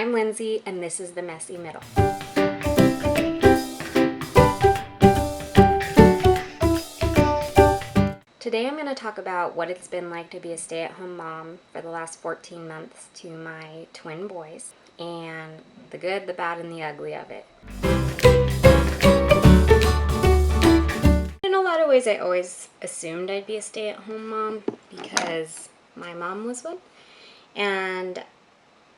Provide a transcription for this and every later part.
I'm Lindsay, and this is The Messy Middle. Today I'm going to talk about what it's been like to be a stay-at-home mom for the last 14 months to my twin boys, and the good, the bad, and the ugly of it. In a lot of ways, I always assumed I'd be a stay-at-home mom because my mom was one, and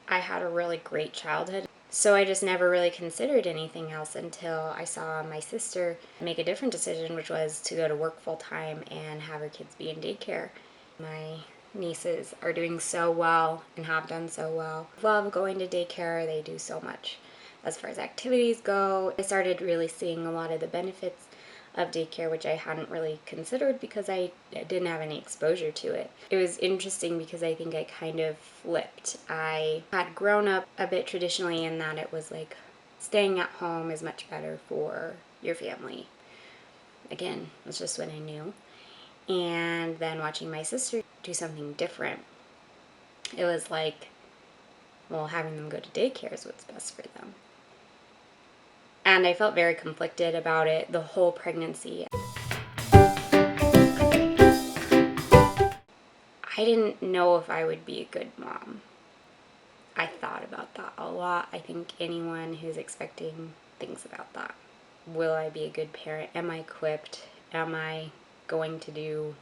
I had a really great childhood. So I just never really considered anything else until I saw my sister make a different decision, which was to go to work full-time and have her kids be in daycare. My nieces are doing so well and have done so well. Love going to daycare. They do so much as far as activities go. I started really seeing a lot of the benefits of daycare, which I hadn't really considered because I didn't have any exposure to it. It was interesting because I think I kind of flipped. I had grown up a bit traditionally in that it was like staying at home is much better for your family. Again, that's just what I knew. And then watching my sister do something different, it was like, well, having them go to daycare is what's best for them. And I felt very conflicted about it the whole pregnancy. I didn't know if I would be a good mom. I thought about that a lot. I think anyone who's expecting thinks about that. Will I be a good parent? Am I equipped? Am I going to do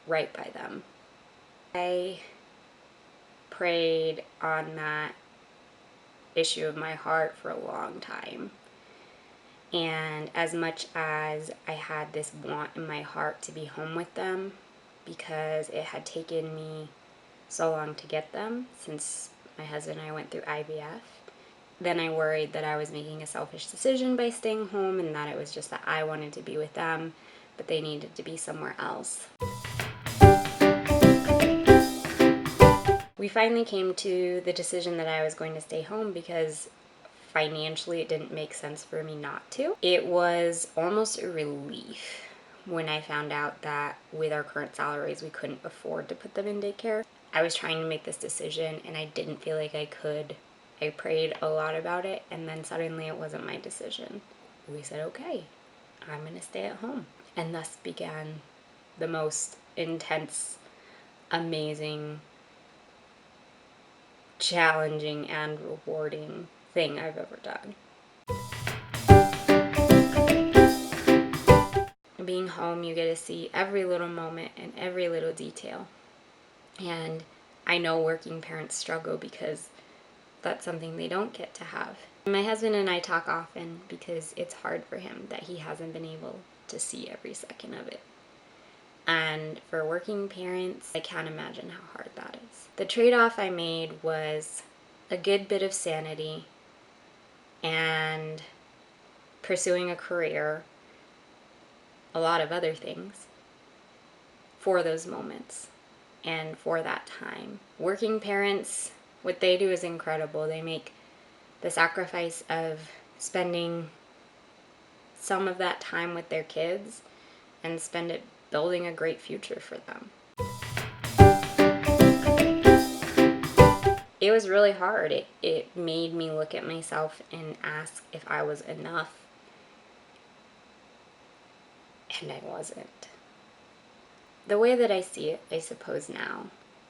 right by them? I prayed on that issue of my heart for a long time. And as much as I had this want in my heart to be home with them, because it had taken me so long to get them since my husband and I went through IVF, then I worried that I was making a selfish decision by staying home and that it was just that I wanted to be with them, but they needed to be somewhere else. We finally came to the decision that I was going to stay home because financially it didn't make sense for me not to. It was almost a relief when I found out that with our current salaries we couldn't afford to put them in daycare. I was trying to make this decision and I didn't feel like I could. I prayed a lot about it and then suddenly it wasn't my decision. We said, okay, I'm going to stay at home. And thus began the most intense, amazing, challenging, and rewarding thing I've ever done. Being home, you get to see every little moment and every little detail. And I know working parents struggle because that's something they don't get to have. My husband and I talk often because it's hard for him that he hasn't been able to see every second of it. And for working parents, I can't imagine how hard that is. The trade-off I made was a good bit of sanity and pursuing a career, a lot of other things, for those moments and for that time. Working parents, what they do is incredible. They make the sacrifice of spending some of that time with their kids and spend it building a great future for them. It was really hard. It made me look at myself and ask if I was enough. And I wasn't. The way that I see it, I suppose now,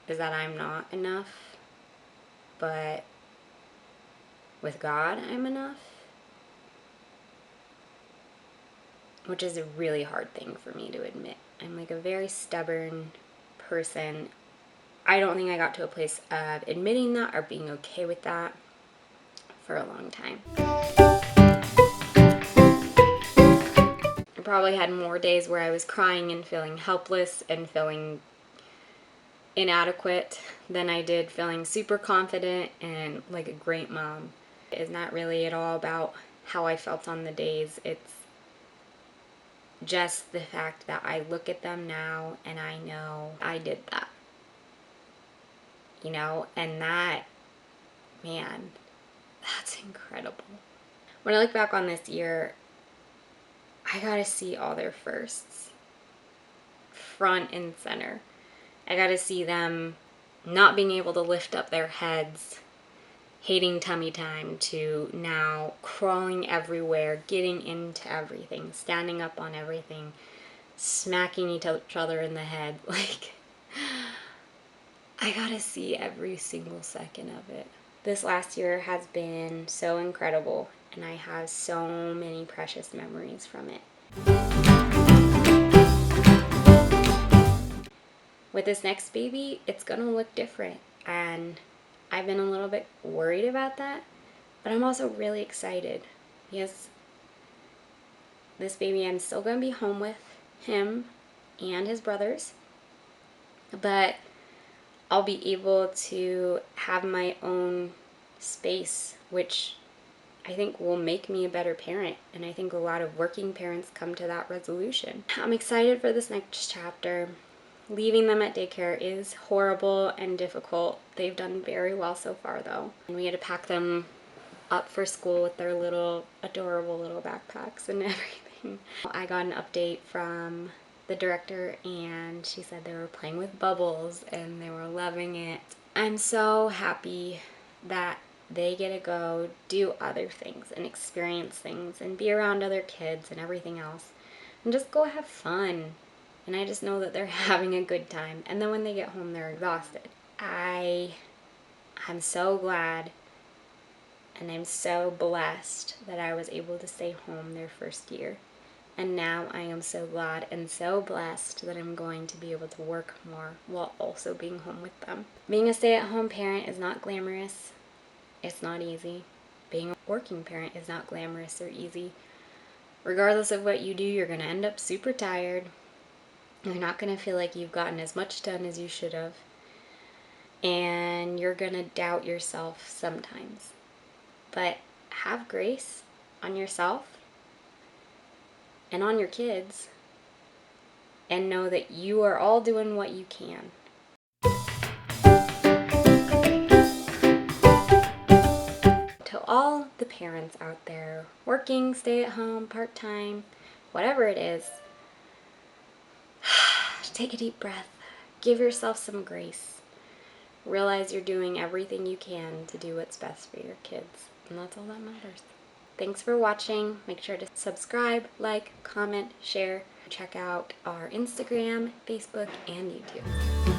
is that I'm not enough, but with God, I'm enough. Which is a really hard thing for me to admit. I'm like a very stubborn person. I don't think I got to a place of admitting that or being okay with that for a long time. I probably had more days where I was crying and feeling helpless and feeling inadequate than I did feeling super confident and like a great mom. It's not really at all about how I felt on the days. It's just the fact that I look at them now and I know I did that. You know, and that, man, that's incredible. When I look back on this year, I got to see all their firsts front and center. I got to see them not being able to lift up their heads hating tummy time to now crawling everywhere, getting into everything, standing up on everything, smacking each other in the head. Like, I gotta see every single second of it. This last year has been so incredible, and I have so many precious memories from it. With this next baby, it's gonna look different, and I've been a little bit worried about that, but I'm also really excited because this baby, I'm still gonna be home with him and his brothers, but I'll be able to have my own space, which I think will make me a better parent, and I think a lot of working parents come to that resolution. I'm excited for this next chapter. Leaving them at daycare is horrible and difficult. They've done very well so far though. And we had to pack them up for school with their little adorable little backpacks and everything. I got an update from the director and she said they were playing with bubbles and they were loving it. I'm so happy that they get to go do other things and experience things and be around other kids and everything else and just go have fun. And I just know that they're having a good time. And then when they get home, they're exhausted. I'm so glad and I'm so blessed that I was able to stay home their first year. And now I am so glad and so blessed that I'm going to be able to work more while also being home with them. Being a stay-at-home parent is not glamorous. It's not easy. Being a working parent is not glamorous or easy. Regardless of what you do, you're going to end up super tired. You're not going to feel like you've gotten as much done as you should have. And you're going to doubt yourself sometimes. But have grace on yourself and on your kids. And know that you are all doing what you can. To all the parents out there, working, stay at home, part-time, whatever it is, take a deep breath. Give yourself some grace. Realize you're doing everything you can to do what's best for your kids. And that's all that matters. Thanks for watching. Make sure to subscribe, like, comment, share. Check out our Instagram, Facebook, and YouTube.